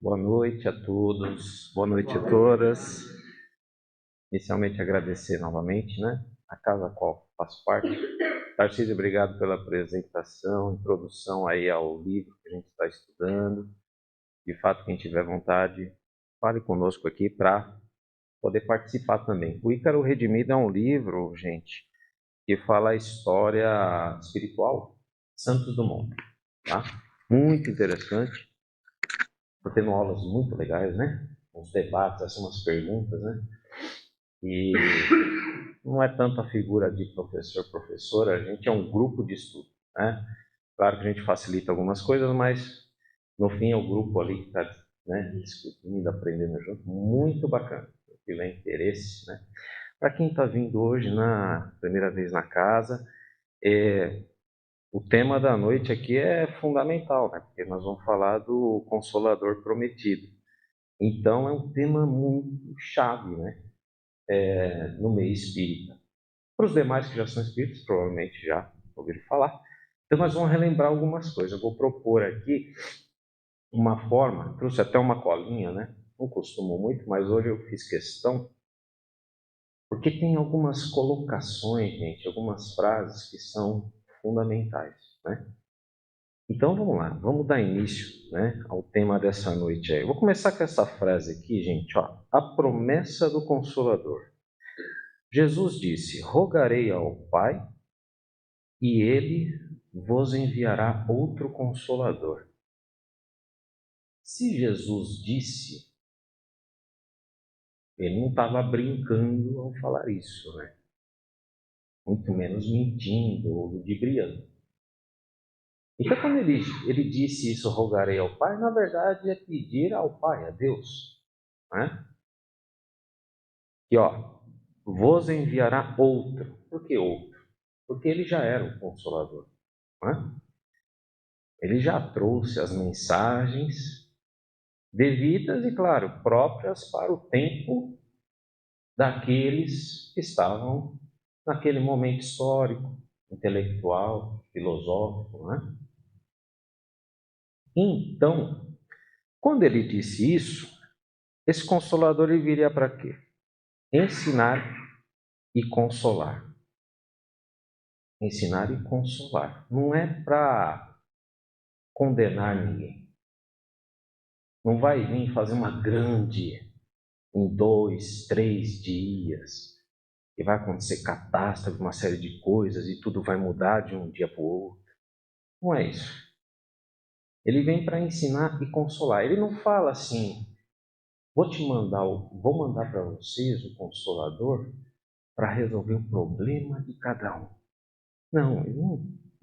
Boa noite a todos, boa noite a todas. Inicialmente agradecer novamente, a casa a qual faço parte. Tarcísio, obrigado pela apresentação, introdução aí ao livro que a gente está estudando. De fato, quem tiver vontade, fale conosco aqui para poder participar também. O Ícaro Redimido é um livro, gente, que fala a história espiritual de Santos Dumont, tá? Muito interessante. Estou tendo aulas muito legais, uns debates, assim, umas perguntas, E não é tanto a figura de professor-professora, a gente é um grupo de estudo, Claro que a gente facilita algumas coisas, mas no fim é o grupo ali que está, discutindo, aprendendo junto, muito bacana. Se tiver interesse, Para quem está vindo hoje na primeira vez na casa, o tema da noite aqui é fundamental, Porque nós vamos falar do Consolador Prometido. Então é um tema muito chave, no meio espírita. Para os demais que já são espíritas, provavelmente já ouviram falar. Então nós vamos relembrar algumas coisas. Eu vou propor aqui uma forma, trouxe até uma colinha, Não costumo muito, mas hoje eu fiz questão, porque tem algumas colocações, gente, algumas frases que são fundamentais, Então vamos lá, vamos dar início, ao tema dessa noite aí. Eu vou começar com essa frase aqui, gente, ó. A promessa do Consolador. Jesus disse: rogarei ao Pai e ele vos enviará outro Consolador. Se Jesus disse, ele não estava brincando ao falar isso, Muito menos mentindo ou ludibriando. Então, quando ele disse isso, rogarei ao Pai, na verdade é pedir ao Pai, a Deus, E vos enviará outro. Por que outro? Porque ele já era o Consolador, Ele já trouxe as mensagens devidas e, claro, próprias para o tempo daqueles que estavam naquele momento histórico, intelectual, filosófico, Então, quando ele disse isso, esse Consolador ele viria para quê? Ensinar e consolar. Ensinar e consolar. Não é para condenar ninguém. Não vai vir fazer uma grande em 2, 3 dias e vai acontecer catástrofe, uma série de coisas e tudo vai mudar de um dia para o outro. Não é isso. Ele vem para ensinar e consolar. Ele não fala assim: vou mandar para vocês o Consolador para resolver o problema de cada um. Não, ele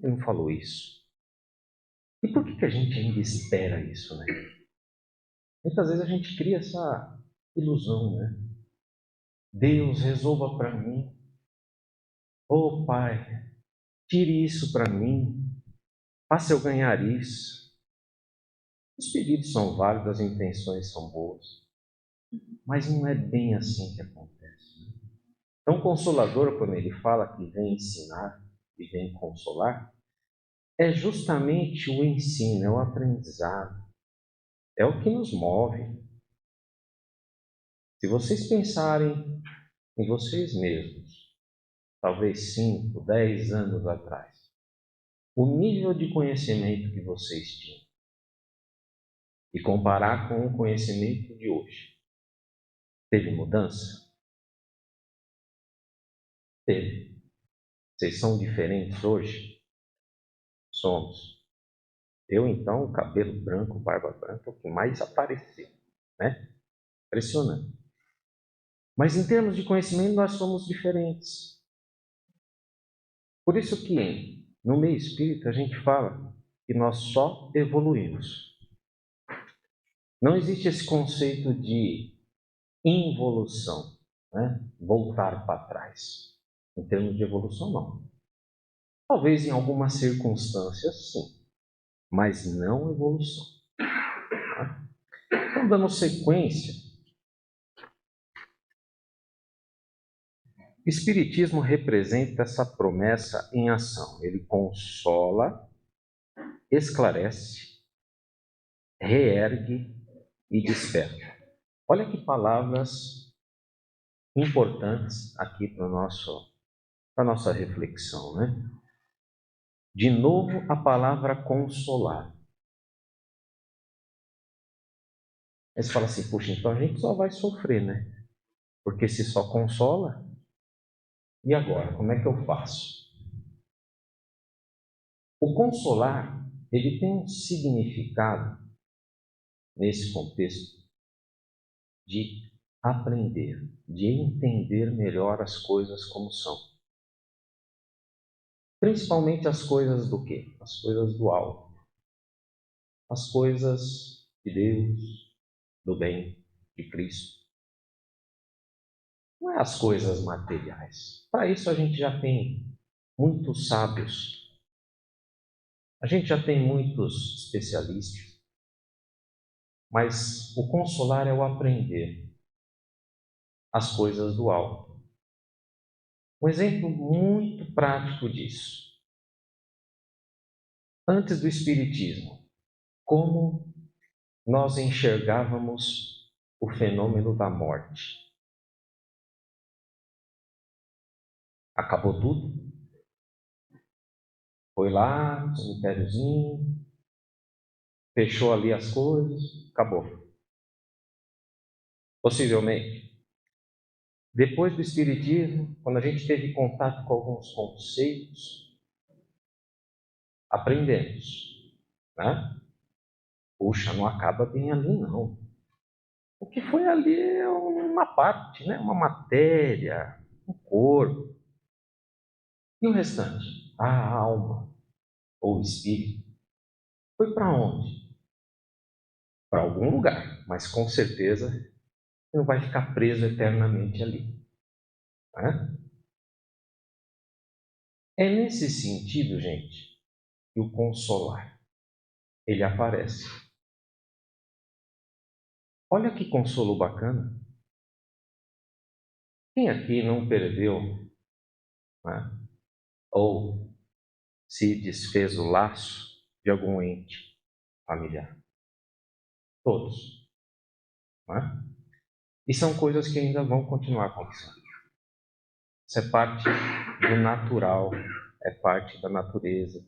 não falou isso. E por que a gente ainda espera isso, Muitas vezes a gente cria essa ilusão, Deus, resolva para mim. Oh, Pai, tire isso para mim. Faça eu ganhar isso. Os pedidos são válidos, as intenções são boas. Mas não é bem assim que acontece. Então, o Consolador, quando ele fala que vem ensinar e vem consolar, é justamente o ensino, é o aprendizado. É o que nos move. Se vocês pensarem em vocês mesmos, talvez 5, 10 anos atrás, o nível de conhecimento que vocês tinham, e comparar com o conhecimento de hoje, teve mudança? Teve. Vocês são diferentes hoje? Somos. Eu, então, cabelo branco, barba branca, é o que mais apareceu, Impressionante. Mas em termos de conhecimento, nós somos diferentes. Por isso que, no meio espírita, a gente fala que nós só evoluímos. Não existe esse conceito de involução, voltar para trás. Em termos de evolução, não. Talvez em algumas circunstâncias, sim, mas não evolução. Então, dando sequência, o Espiritismo representa essa promessa em ação. Ele consola, esclarece, reergue e desperta. Olha que palavras importantes aqui para a nossa reflexão, né? De novo, a palavra consolar. Aí você fala assim, puxa, então a gente só vai sofrer, né? Porque se só consola, e agora? Como é que eu faço? O consolar, ele tem um significado, nesse contexto, de aprender, de entender melhor as coisas como são. Principalmente as coisas do quê? As coisas do alto. As coisas de Deus, do bem, de Cristo. Não é as coisas materiais. Para isso a gente já tem muitos sábios. A gente já tem muitos especialistas. Mas o consolar é o aprender as coisas do alto. Um exemplo muito prático disso. Antes do Espiritismo, como nós enxergávamos o fenômeno da morte? Acabou tudo? Foi lá, cemitériozinho, fechou ali as coisas, acabou. Possivelmente. Depois do Espiritismo, quando a gente teve contato com alguns conceitos, aprendemos, né? Puxa, não acaba bem ali não. O que foi ali é uma parte, né? Uma matéria, um corpo. E o restante? A alma ou o espírito. Foi para onde? Para algum lugar, mas com certeza não vai ficar preso eternamente ali. Né? É nesse sentido, gente, que o consolar, ele aparece. Olha que consolo bacana. Quem aqui não perdeu, né? Ou se desfez o laço de algum ente familiar? Todos. Né? E são coisas que ainda vão continuar acontecendo. Isso é parte do natural, é parte da natureza.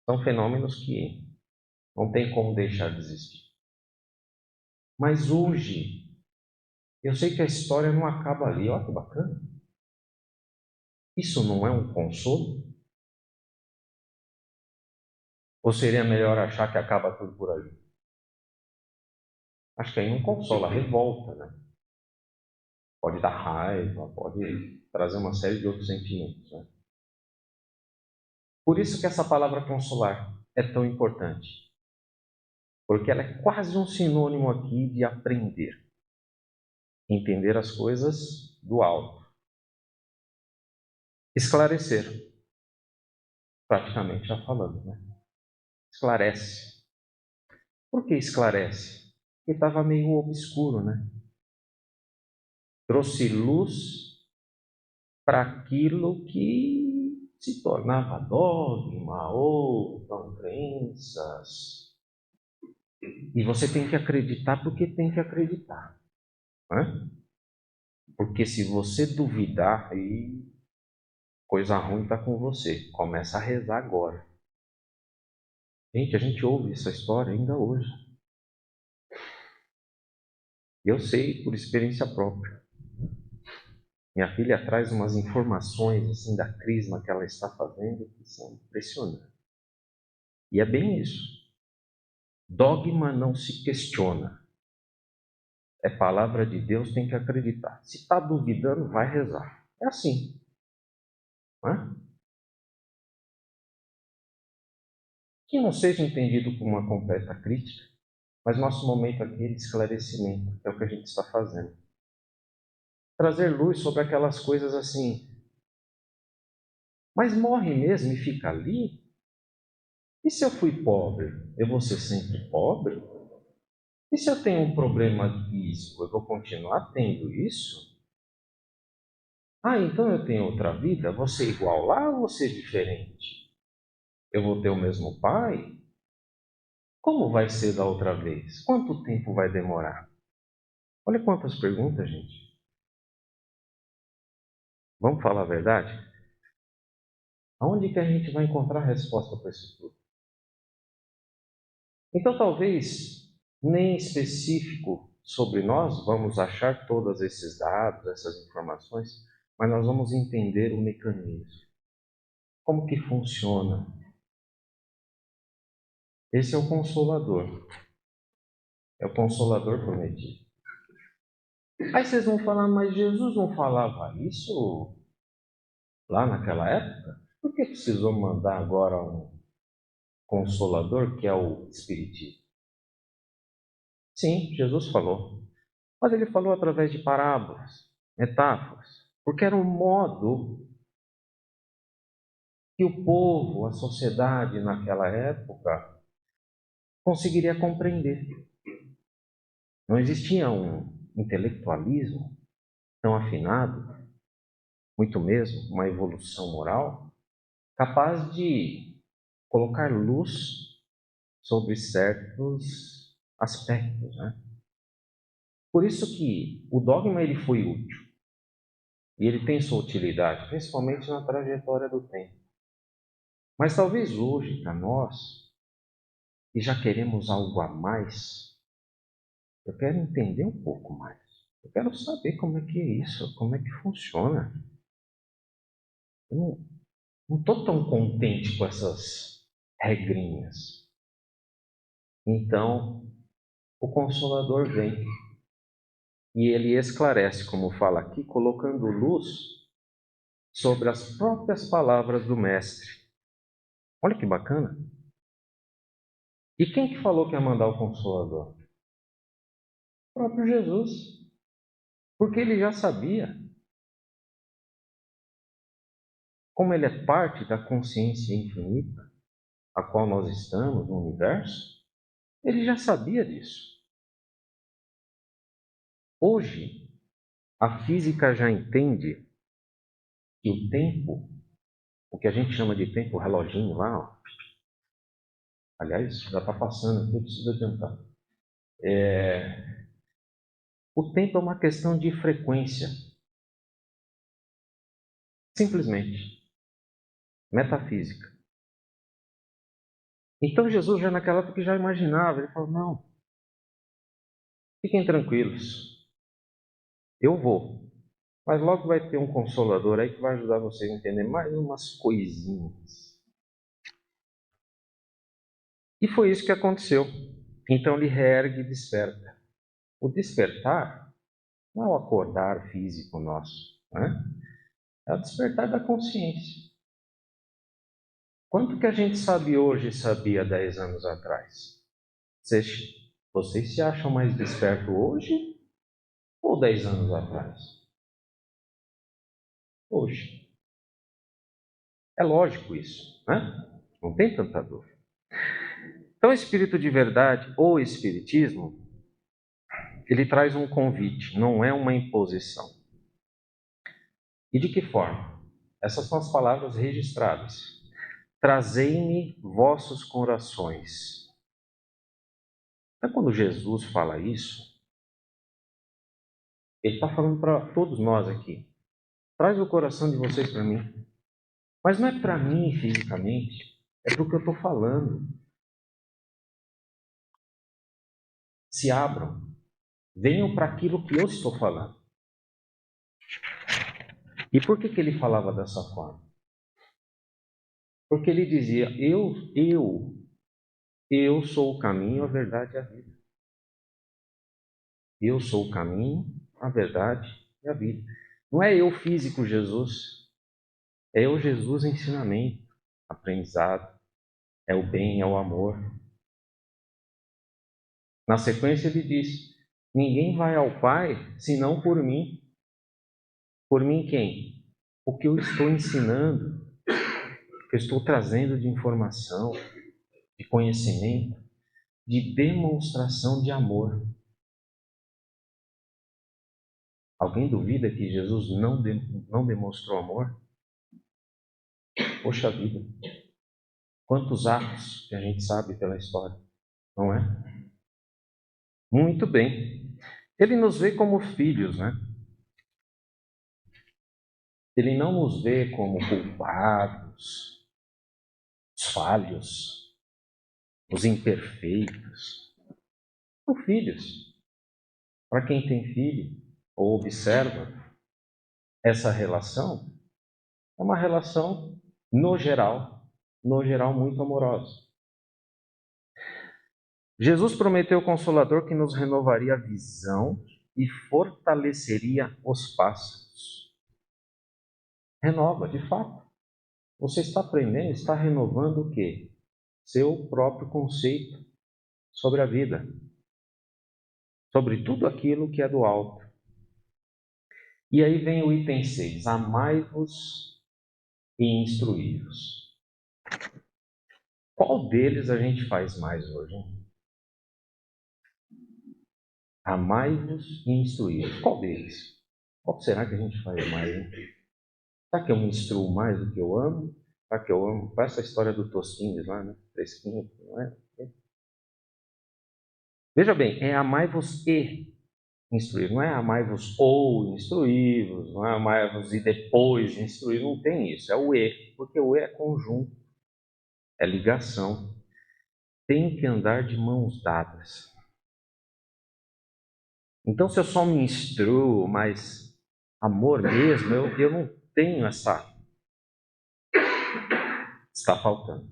São fenômenos que não tem como deixar de existir. Mas hoje, eu sei que a história não acaba ali. Olha que bacana. Isso não é um consolo? Ou seria melhor achar que acaba tudo por ali? Acho que aí não consola, revolta, né? Pode dar raiva, pode trazer uma série de outros sentimentos, né? Por isso que essa palavra consolar é tão importante. Porque ela é quase um sinônimo aqui de aprender. Entender as coisas do alto. Esclarecer. Praticamente já falando, né? Esclarece. Por que esclarece? Porque estava meio obscuro, né? Trouxe luz para aquilo que se tornava dogma ou não crenças. E você tem que acreditar porque tem que acreditar. Né? Porque se você duvidar, aí coisa ruim está com você. Começa a rezar agora. Gente, a gente ouve essa história ainda hoje. Eu sei por experiência própria. Minha filha traz umas informações assim da crisma que ela está fazendo que são impressionantes. E é bem isso. Dogma não se questiona. É palavra de Deus, tem que acreditar. Se está duvidando, vai rezar. É assim. Não é? Que não seja entendido como uma completa crítica, mas nosso momento aqui é de esclarecimento, é o que a gente está fazendo. Trazer luz sobre aquelas coisas assim. Mas morre mesmo e fica ali? E se eu fui pobre, eu vou ser sempre pobre? E se eu tenho um problema físico, eu vou continuar tendo isso? Ah, então eu tenho outra vida? Vou ser igual lá ou vou ser diferente? Eu vou ter o mesmo pai? Como vai ser da outra vez? Quanto tempo vai demorar? Olha quantas perguntas, gente. Vamos falar a verdade? Aonde que a gente vai encontrar a resposta para isso tudo? Então, talvez nem específico sobre nós vamos achar todos esses dados, essas informações, mas nós vamos entender o mecanismo. Como que funciona? Esse é o Consolador. É o Consolador prometido. Aí vocês vão falar, mas Jesus não falava isso lá naquela época? Por que precisou mandar agora um Consolador, que é o Espiritismo? Sim, Jesus falou. Mas ele falou através de parábolas, metáforas, porque era um modo que o povo, a sociedade naquela época, conseguiria compreender. Não existia um intelectualismo tão afinado, muito mesmo, uma evolução moral, capaz de colocar luz sobre certos aspectos, né? Por isso que o dogma ele foi útil. E ele tem sua utilidade, principalmente na trajetória do tempo. Mas talvez hoje, para nós, que já queremos algo a mais, eu quero entender um pouco mais. Eu quero saber como é que é isso, como é que funciona. Eu não estou tão contente com essas regrinhas. Então, o Consolador vem e ele esclarece, como fala aqui, colocando luz sobre as próprias palavras do Mestre. Olha que bacana. E quem que falou que ia mandar o Consolador? O próprio Jesus. Porque ele já sabia. Como ele é parte da consciência infinita, a qual nós estamos no universo, ele já sabia disso. Hoje, a física já entende que o tempo, o que a gente chama de tempo, o reloginho lá, ó, aliás, já está passando aqui, eu preciso adiantar. O tempo é uma questão de frequência. Simplesmente. Metafísica. Então Jesus já naquela época já imaginava, ele falou, não, fiquem tranquilos, eu vou. Mas logo vai ter um consolador aí que vai ajudar vocês a entender mais umas coisinhas. E foi isso que aconteceu. Então ele reergue e desperta. O despertar não é o acordar físico nosso, né? É o despertar da consciência. Quanto que a gente sabe hoje e sabia 10 anos atrás? Vocês se acham mais despertos hoje ou 10 anos atrás? Hoje. É lógico isso, né? Não tem tanta dúvida. Então, o Espírito de Verdade, ou Espiritismo, ele traz um convite, não é uma imposição. E de que forma? Essas são as palavras registradas. Trazei-me vossos corações. Então, quando Jesus fala isso, ele está falando para todos nós aqui. Traz o coração de vocês para mim. Mas não é para mim fisicamente, é para o que eu estou falando. Se abram, venham para aquilo que eu estou falando. E por que ele falava dessa forma? Porque ele dizia, eu sou o caminho, a verdade e a vida. Eu sou o caminho, a verdade e a vida. Não é eu físico Jesus, é eu Jesus ensinamento, aprendizado, é o bem, é o amor. Na sequência ele diz, ninguém vai ao Pai senão por mim. Por mim quem? O que eu estou ensinando, o que eu estou trazendo de informação, de conhecimento, de demonstração de amor. Alguém duvida que Jesus não demonstrou amor? Poxa vida, quantos atos que a gente sabe pela história. não é? Muito bem. Ele nos vê como filhos, né? Ele não nos vê como culpados, os falhos, os imperfeitos. São filhos. Para quem tem filho ou observa essa relação, é uma relação, no geral muito amorosa. Jesus prometeu ao Consolador que nos renovaria a visão e fortaleceria os passos. Renova, de fato. Você está aprendendo, está renovando o quê? Seu próprio conceito sobre a vida, sobre tudo aquilo que é do alto. E aí vem o item 6, amai-vos e instruí-vos. Qual deles a gente faz mais hoje? Hein? Amai-vos e instruí-vos. Qual deles? Qual será que a gente faz mais? Hein? Será que eu me instruo mais do que eu amo? Será que eu amo? Parece a história do Tostines lá, né? Fresquinho, não é? Veja bem, é amai-vos e instruir. Não é amai-vos ou instruí-vos, não é amai-vos e depois instruir. Não tem isso. É o e, porque o e é conjunto, é ligação. Tem que andar de mãos dadas. Então, se eu só me instruo, mas amor mesmo, eu não tenho essa. Está faltando.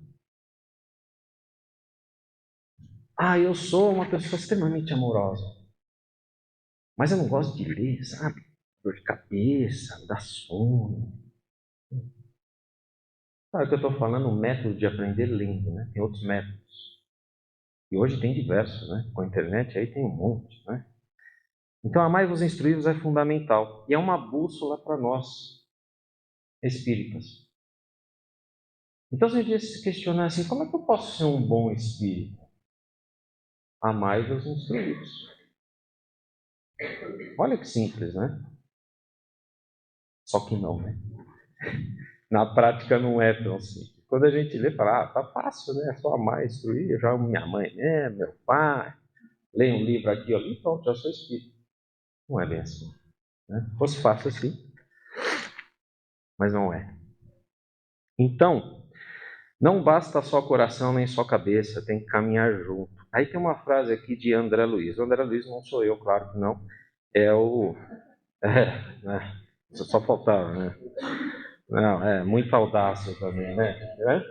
Eu sou uma pessoa extremamente amorosa, mas eu não gosto de ler, sabe? Dor de cabeça, dá sono. Sabe o que eu estou falando? Um método de aprender lendo, né? Tem outros métodos. E hoje tem diversos, né? Com a internet aí tem um monte, né? Então, amai-vos instruí-vos é fundamental. E é uma bússola para nós, espíritas. Então, se a gente se questionar assim, como é que eu posso ser um bom espírito? Amai-vos instruí-vos. Olha que simples, né? Só que não, né? Na prática não é tão simples. Quando a gente lê, fala, tá fácil, né? É só amar, instruir, eu já amo minha mãe mesmo, meu pai, leio um livro aqui ou ali, pronto, já sou espírito. Não é bem assim. Né? Fosse fácil assim, mas não é. Então, não basta só coração nem só cabeça, tem que caminhar junto. Aí tem uma frase aqui de André Luiz. O André Luiz não sou eu, claro que não. É o. Né? Só faltava, né? Não, muita audácia também, né?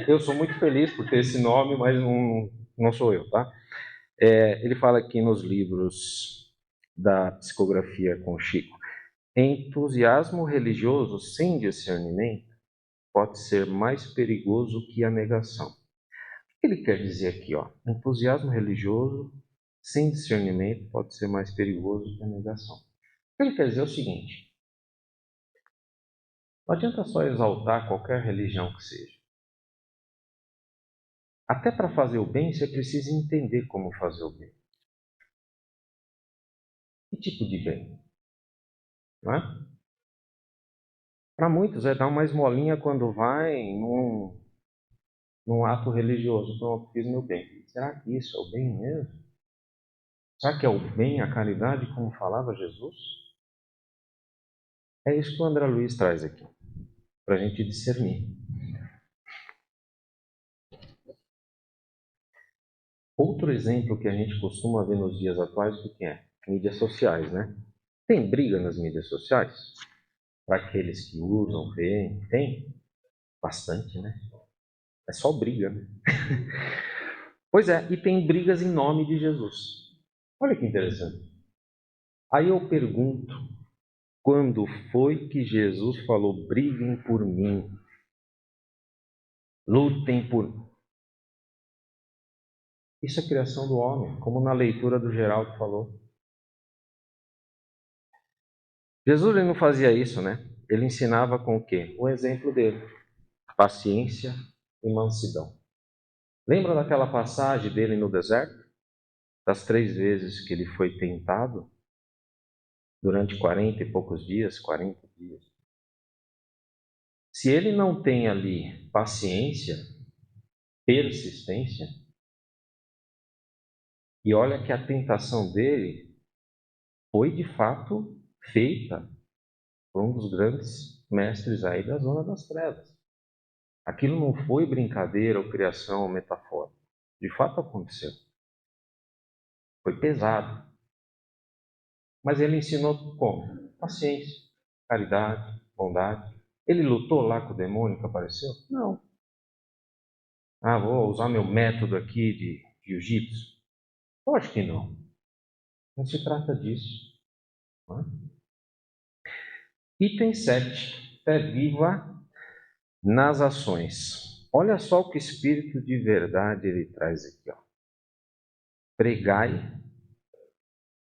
Eu sou muito feliz por ter esse nome, mas não sou eu, tá? Ele fala aqui nos livros da psicografia com Chico. Entusiasmo religioso sem discernimento pode ser mais perigoso que a negação. O que ele quer dizer aqui? Entusiasmo religioso sem discernimento pode ser mais perigoso que a negação. O que ele quer dizer é o seguinte: não adianta só exaltar qualquer religião que seja. Até para fazer o bem, você precisa entender como fazer o bem. Que tipo de bem? Não é? Para muitos é dar uma esmolinha quando vai num ato religioso. Pronto, fiz meu bem. Será que isso é o bem mesmo? Será que é o bem, a caridade, como falava Jesus? É isso que o André Luiz traz aqui, para a gente discernir. Outro exemplo que a gente costuma ver nos dias atuais, o que é? Mídias sociais, né? Tem briga nas mídias sociais? Para aqueles que usam, veem, tem? Bastante, né? É só briga, né? Pois é, e tem brigas em nome de Jesus. Olha que interessante. Aí eu pergunto, quando foi que Jesus falou, briguem por mim, lutem por... Isso é criação do homem, como na leitura do Geraldo falou. Jesus ele não fazia isso, né? Ele ensinava com o quê? O exemplo dele. Paciência e mansidão. Lembra daquela passagem dele no deserto? Das 3 vezes que ele foi tentado? Durante 40 e poucos dias, 40 dias. Se ele não tem ali paciência, persistência, E olha que a tentação dele foi de fato feita por um dos grandes mestres aí da zona das trevas. Aquilo não foi brincadeira ou criação ou metafórica. De fato aconteceu. Foi pesado. Mas ele ensinou como? Paciência, caridade, bondade. Ele lutou lá com o demônio que apareceu? Não. Ah, vou usar meu método aqui de jiu-jitsu? Eu acho que não. Não se trata disso. Não é? Item 7. Fé viva nas ações. Olha só o que o Espírito de verdade ele traz aqui. Ó. Pregai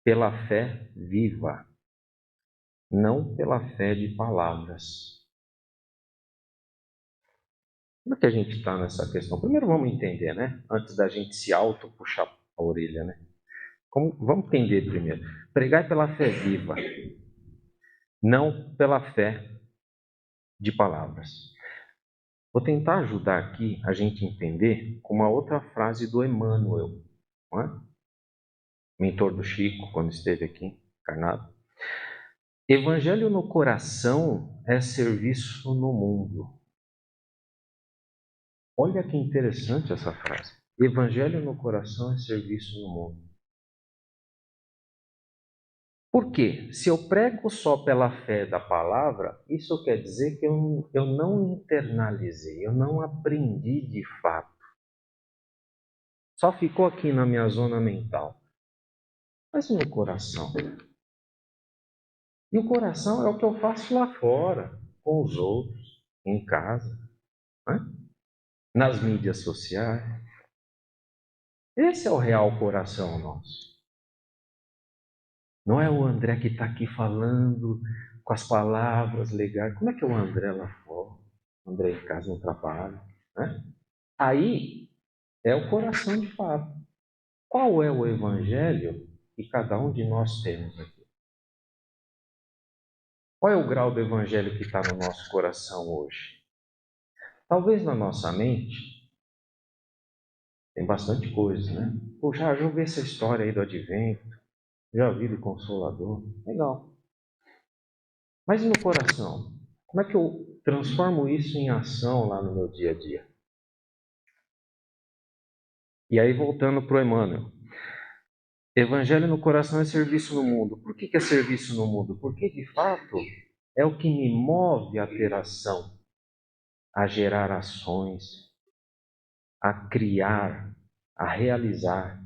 pela fé viva, não pela fé de palavras. Como é que a gente está nessa questão? Primeiro vamos entender, né? Antes da gente se auto-puxar a orelha, né? Vamos entender primeiro. Pregai pela fé viva, não pela fé de palavras. Vou tentar ajudar aqui a gente entender com uma outra frase do Emmanuel, não é? Mentor do Chico, quando esteve aqui, encarnado. Evangelho no coração é serviço no mundo. Olha que interessante essa frase. Evangelho no coração é serviço no mundo. Por quê? Se eu prego só pela fé da palavra, isso quer dizer que eu não internalizei, eu não aprendi de fato. Só ficou aqui na minha zona mental. Mas e no coração? E o coração é o que eu faço lá fora, com os outros, em casa, né? Nas mídias sociais. Esse é o real coração nosso. Não é o André que está aqui falando com as palavras legais. Como é que é o André lá fora? O André em casa no trabalho, né? Aí é o coração de fato. Qual é o evangelho que cada um de nós temos aqui? Qual é o grau do evangelho que está no nosso coração hoje? Talvez na nossa mente tem bastante coisa, né? Poxa, já ouvi essa história aí do advento, já vi do Consolador, legal. Mas e no coração? Como é que eu transformo isso em ação lá no meu dia a dia? E aí voltando para o Emmanuel. Evangelho no coração é serviço no mundo. Por que é serviço no mundo? Porque de fato é o que me move a ter ação, a gerar ações, a criar, a realizar.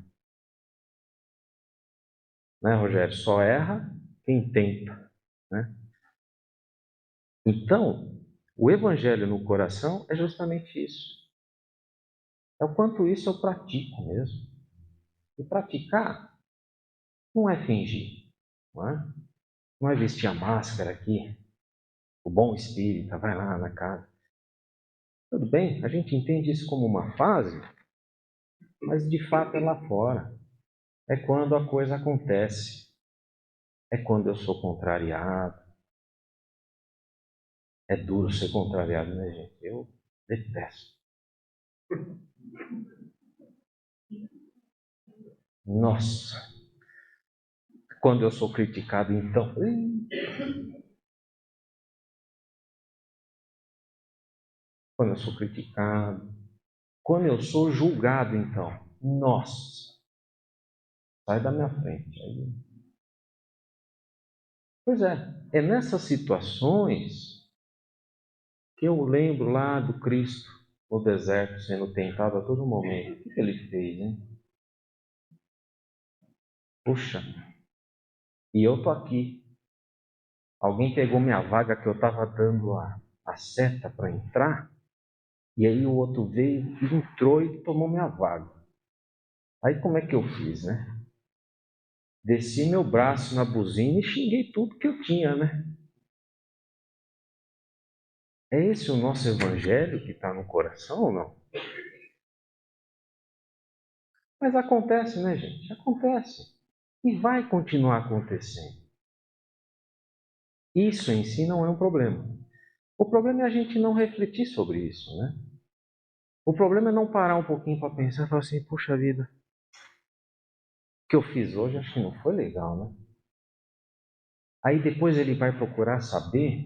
Né, Rogério? Só erra quem tenta. Né? Então, o Evangelho no coração é justamente isso. É o quanto isso eu pratico mesmo. E praticar não é fingir, não é? Não é vestir a máscara aqui, o bom espírita, vai lá na casa. Tudo bem, a gente entende isso como uma fase, mas de fato é lá fora. É quando a coisa acontece. É quando eu sou contrariado. É duro ser contrariado, né, gente? Eu detesto. Nossa! Quando eu sou criticado, então. Quando eu sou criticado. Quando eu sou julgado, então. Nossa! Sai da minha frente. Pois é nessas situações que eu lembro lá do Cristo no deserto sendo tentado a todo momento. O que ele fez, hein? Puxa, e eu tô aqui. Alguém pegou minha vaga que eu estava dando a seta para entrar, e aí o outro veio, entrou e tomou minha vaga. Aí como é que eu fiz, né? Desci meu braço na buzina e xinguei tudo que eu tinha, né? É esse o nosso evangelho que está no coração ou não? Mas acontece, né, gente? Acontece. E vai continuar acontecendo. Isso em si não é um problema. O problema é a gente não refletir sobre isso, né? O problema é não parar um pouquinho para pensar e falar assim, puxa vida, que eu fiz hoje acho que não foi legal, né? Aí depois ele vai procurar saber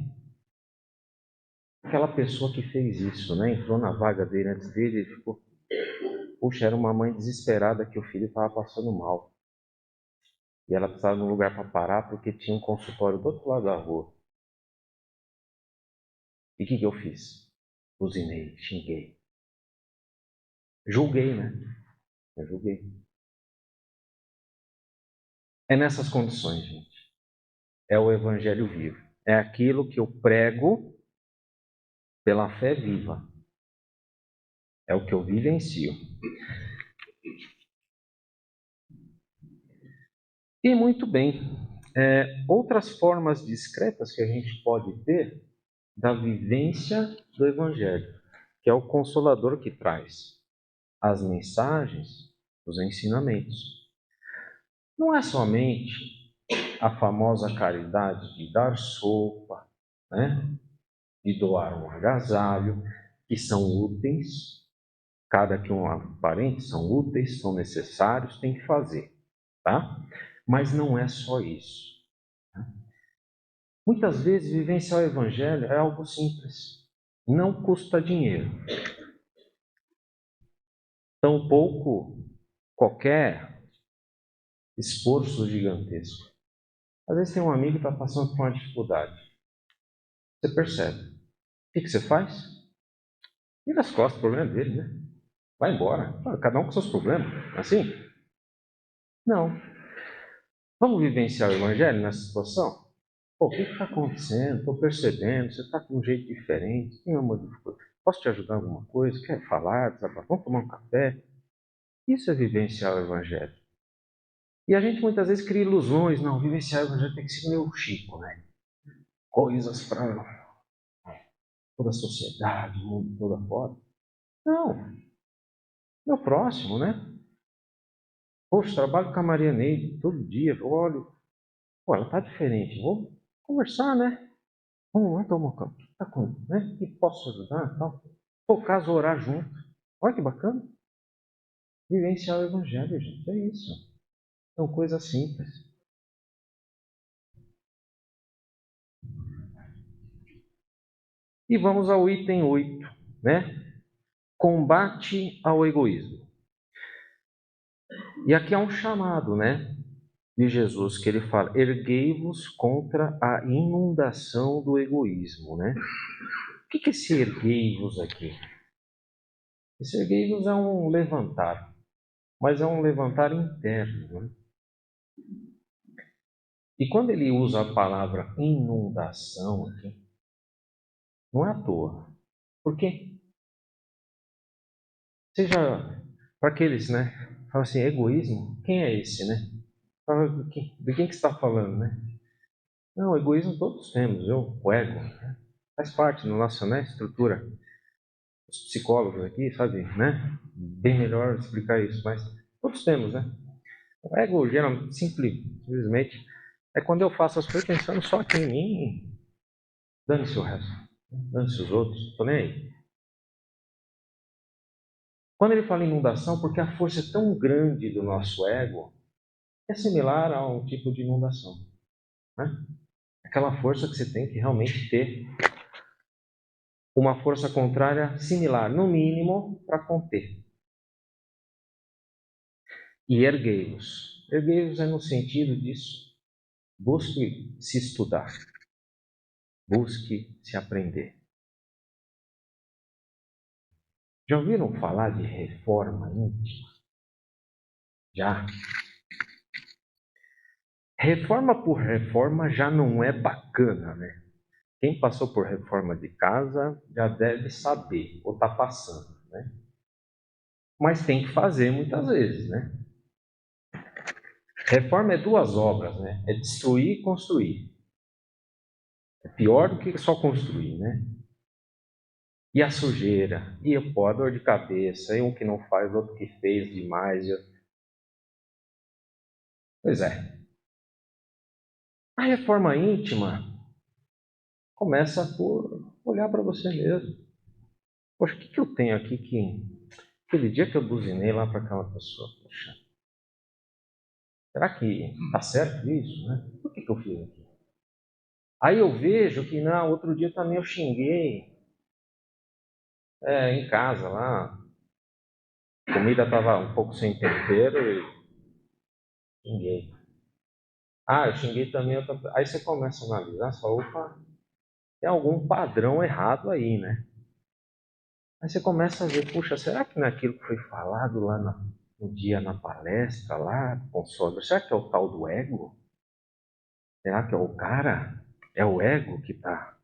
aquela pessoa que fez isso, né? Entrou na vaga dele antes dele e ficou... Puxa, era uma mãe desesperada que o filho estava passando mal. E ela precisava de um lugar para parar porque tinha um consultório do outro lado da rua. E o que eu fiz? Buzinei, xinguei. Julguei, né? Eu julguei. É nessas condições, gente. É o evangelho vivo. É aquilo que eu prego pela fé viva. É o que eu vivencio. E muito bem. Outras formas discretas que a gente pode ter da vivência do evangelho, que é o consolador que traz as mensagens, os ensinamentos. Não é somente a famosa caridade de dar sopa, né? De doar um agasalho, que são úteis, cada que um parente são úteis, são necessários, tem que fazer, tá? Mas não é só isso. Muitas vezes vivenciar o evangelho é algo simples, não custa dinheiro. Tampouco qualquer esforço gigantesco. Às vezes tem um amigo que está passando por uma dificuldade. Você percebe. O que você faz? Vira as costas, o problema é dele, né? Vai embora. Cada um com seus problemas. Assim? Não. Vamos vivenciar o evangelho nessa situação? Pô, o que está acontecendo? Estou percebendo, você está com um jeito diferente, tem uma dificuldade. Posso te ajudar em alguma coisa? Quer falar? Vamos tomar um café? Isso é vivenciar o evangelho. E a gente muitas vezes cria ilusões. Não, vivenciar o evangelho tem que ser meu Chico, né? Coisas para toda a sociedade, o mundo todo fora. Não, meu próximo, né? Poxa, trabalho com a Maria Neide todo dia, eu olho, pô, ela está diferente, vou conversar, né? Vamos lá tomar um café. O que está acontecendo? Né? O que posso ajudar? Tal. Por caso, orar junto. Olha que bacana. Vivenciar o Evangelho, gente. É isso. São coisas simples. E vamos ao item 8, né? Combate ao egoísmo. E aqui é um chamado, né? De Jesus, que ele fala: erguei-vos contra a inundação do egoísmo, né? O que é esse erguei-vos aqui? Esse erguei-vos é um levantar, mas é um levantar interno, né? E quando ele usa a palavra inundação aqui, não é à toa. Por quê? Seja para aqueles, né? Fala assim, egoísmo? Quem é esse, né? Fala, de quem que está falando, né? Não, egoísmo todos temos, o ego, né? Faz parte da nossa, né, estrutura. Os psicólogos aqui, sabe, né? Bem melhor explicar isso, mas todos temos, né? O ego, geralmente, simplesmente, é quando eu faço as coisas pensando só aqui em mim, dane-se o resto, dane-se os outros, estou nem aí. Quando ele fala inundação, porque a força é tão grande do nosso ego, é similar a um tipo de inundação, né? Aquela força que você tem que realmente ter uma força contrária similar, no mínimo, para conter. E erguei-vos. Erguei-vos é no sentido disso. Busque se estudar. Busque se aprender. Já ouviram falar de reforma íntima? Já. Reforma por reforma já não é bacana, né? Quem passou por reforma de casa já deve saber, ou está passando, né? Mas tem que fazer muitas vezes, né? Reforma é duas obras, né? É destruir e construir. É pior do que só construir, né? E a sujeira, e o pó, a dor de cabeça, e um que não faz, outro que fez demais. Pois é. A reforma íntima começa por olhar para você mesmo. Poxa, o que eu tenho aqui que... Aquele dia que eu buzinei lá para aquela pessoa, poxa, será que está certo isso, né? Por que eu fiz aquilo? Aí eu vejo que, não, outro dia também eu xinguei em casa lá. A comida estava um pouco sem tempero e xinguei. Ah, eu xinguei também outra. Aí você começa a analisar, você fala, opa, tem algum padrão errado aí, né? Aí você começa a ver, puxa, será que naquilo que foi falado lá no dia na palestra, lá com o sócio, será que é o tal do ego? Será que é o cara? É o ego que está?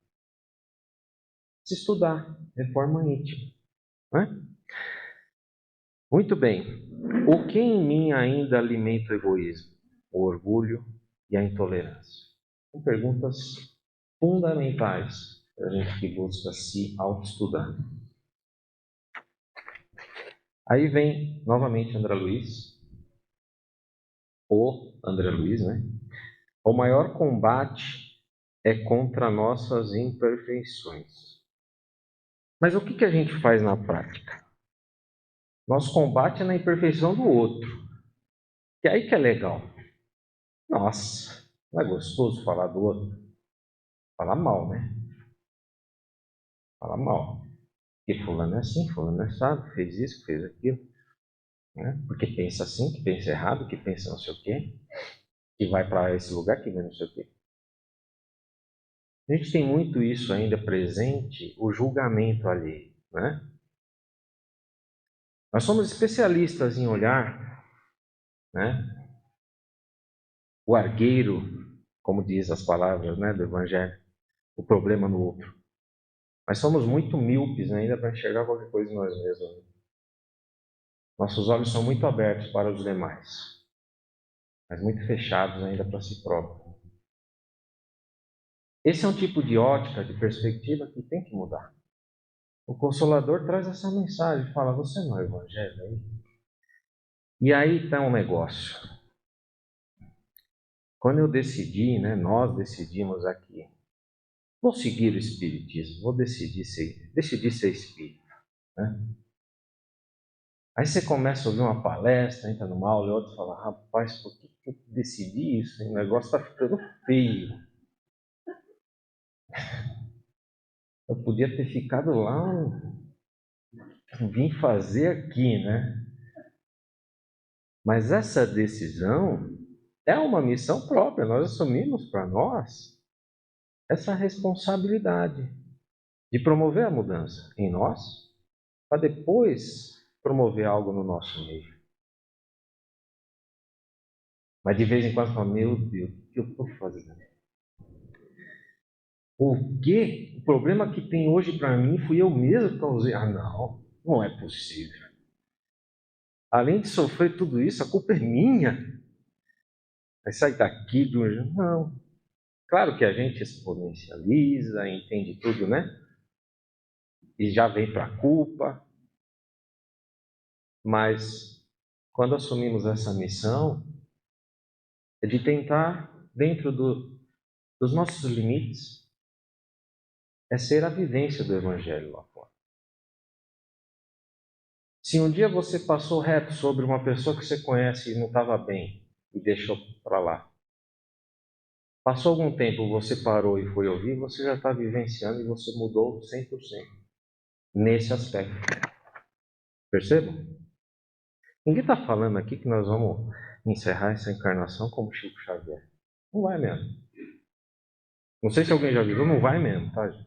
Se estudar, reforma íntima. Né? Muito bem. O que em mim ainda alimenta o egoísmo, o orgulho e a intolerância? São perguntas fundamentais para a gente que busca se autoestudar. Aí vem novamente André Luiz, o André Luiz, né? O maior combate é contra nossas imperfeições. Mas o que a gente faz na prática? Nosso combate é na imperfeição do outro. E aí que é legal. Nossa, não é gostoso falar do outro? Falar mal, né? Falar mal. Porque fulano é assim, fulano é assado, fez isso, fez aquilo. Né? Porque pensa assim, que pensa errado, que pensa não sei o quê. Que vai para esse lugar, que vem não sei o quê. A gente tem muito isso ainda presente, o julgamento ali, né? Nós somos especialistas em olhar, né? O argueiro, como diz as palavras, né, do Evangelho, o problema no outro. Mas somos muito míopes ainda para enxergar qualquer coisa em nós mesmos. Nossos olhos são muito abertos para os demais, mas muito fechados ainda para si próprio. Esse é um tipo de ótica, de perspectiva que tem que mudar. O Consolador traz essa mensagem, fala, você não é o Evangelho aí? E aí está um negócio. Quando eu decidi, né, nós decidimos aqui, vou seguir o Espiritismo, vou decidir ser espírita. Né? Aí você começa a ouvir uma palestra, entra numa aula e outra fala, rapaz, por que eu decidi isso? O negócio está ficando feio. Eu podia ter ficado lá, vim fazer aqui, né? Mas essa decisão é uma missão própria, nós assumimos para nós essa responsabilidade de promover a mudança em nós, para depois promover algo no nosso meio. Mas de vez em quando fala, meu Deus, o que eu estou fazendo? O quê? O problema que tem hoje para mim fui eu mesmo que causei. Ah, não, não é possível. Além de sofrer tudo isso, a culpa é minha. Vai sair daqui de um... Não. Claro que a gente exponencializa, entende tudo, né? E já vem para a culpa. Mas quando assumimos essa missão, é de tentar, dentro dos nossos limites, é ser a vivência do Evangelho lá fora. Se um dia você passou reto sobre uma pessoa que você conhece e não estava bem e deixou para lá, passou algum tempo, você parou e foi ouvir, você já está vivenciando e você mudou 100% nesse aspecto. Percebam? Ninguém está falando aqui que nós vamos encerrar essa encarnação como Chico Xavier. Não vai mesmo. Não sei se alguém já avisou, não vai mesmo, tá, gente?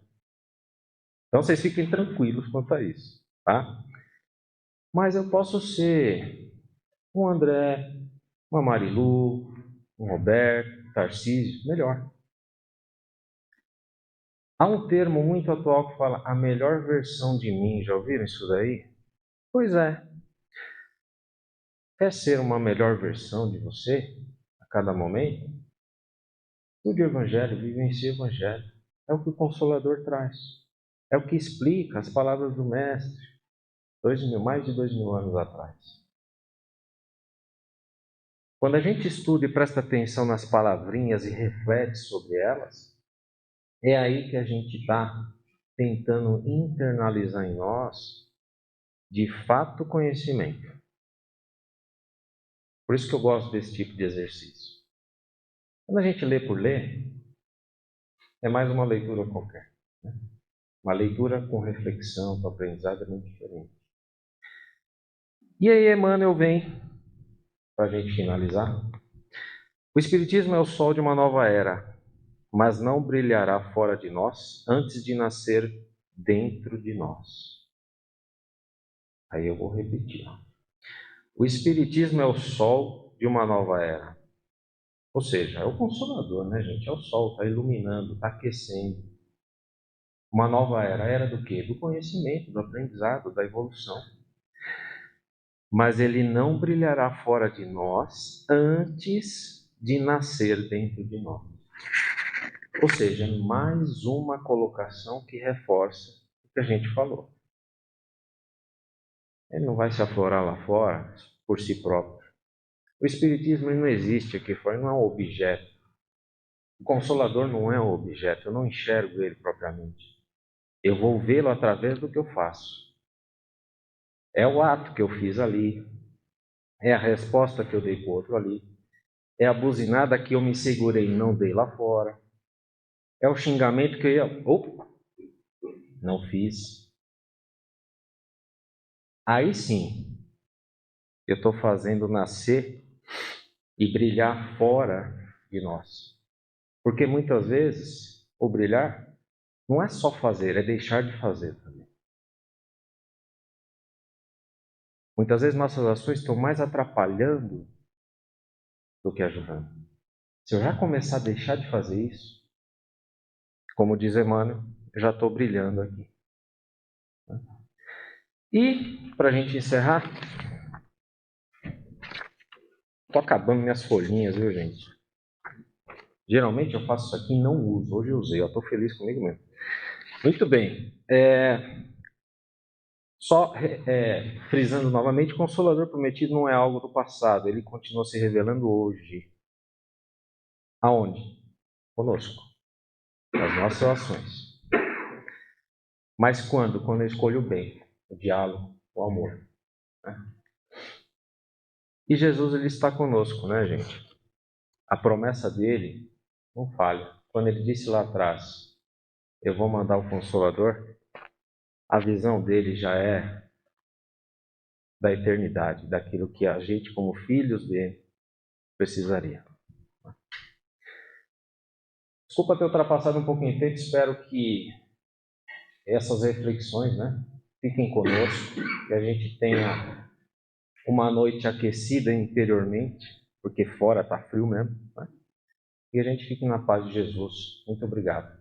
Então vocês fiquem tranquilos quanto a isso, tá? Mas eu posso ser um André, uma Marilu, um Roberto, Tarcísio, melhor. Há um termo muito atual que fala a melhor versão de mim. Já ouviram isso daí? Pois é. Quer ser uma melhor versão de você a cada momento? Estude o Evangelho, vivencie o Evangelho. É o que o Consolador traz. É o que explica as palavras do Mestre, mais de 2000 anos atrás. Quando a gente estuda e presta atenção nas palavrinhas e reflete sobre elas, é aí que a gente está tentando internalizar em nós, de fato, conhecimento. Por isso que eu gosto desse tipo de exercício. Quando a gente lê por ler, é mais uma leitura qualquer. Né? Uma leitura com reflexão, com aprendizado é muito diferente. E aí Emmanuel vem, para a gente finalizar. O Espiritismo é o sol de uma nova era, mas não brilhará fora de nós antes de nascer dentro de nós. Aí eu vou repetir. O Espiritismo é o sol de uma nova era. Ou seja, é o consolador, né, gente? É o sol, está iluminando, está aquecendo. Uma nova era. Era do quê? Do conhecimento, do aprendizado, da evolução. Mas ele não brilhará fora de nós antes de nascer dentro de nós. Ou seja, mais uma colocação que reforça o que a gente falou. Ele não vai se aflorar lá fora por si próprio. O Espiritismo não existe aqui fora, não é um objeto. O Consolador não é um objeto, eu não enxergo ele propriamente. Eu vou vê-lo através do que eu faço. É o ato que eu fiz ali, é a resposta que eu dei para o outro ali, é a buzinada que eu me segurei e não dei lá fora, é o xingamento que eu ia... Opa! Não fiz. Aí sim, eu estou fazendo nascer e brilhar fora de nós. Porque muitas vezes o brilhar não é só fazer, é deixar de fazer também. Muitas vezes nossas ações estão mais atrapalhando do que ajudando. Se eu já começar a deixar de fazer isso, como diz Emmanuel, eu já estou brilhando aqui. E, para a gente encerrar, estou acabando minhas folhinhas, viu, gente? Geralmente eu faço isso aqui e não uso. Hoje eu usei, estou feliz comigo mesmo. Muito bem. Só frisando novamente, o Consolador Prometido não é algo do passado, ele continua se revelando hoje. Aonde? Conosco. As nossas ações. Mas quando? Quando eu escolho o bem, o diálogo, o amor. Né? E Jesus, ele está conosco, né, gente? A promessa dele não falha. Quando ele disse lá atrás, eu vou mandar o Consolador, a visão dele já é da eternidade, daquilo que a gente, como filhos dele, precisaria. Desculpa ter ultrapassado um pouquinho de tempo, espero que essas reflexões, né, fiquem conosco, que a gente tenha uma noite aquecida interiormente, porque fora está frio mesmo, né? E a gente fique na paz de Jesus. Muito obrigado.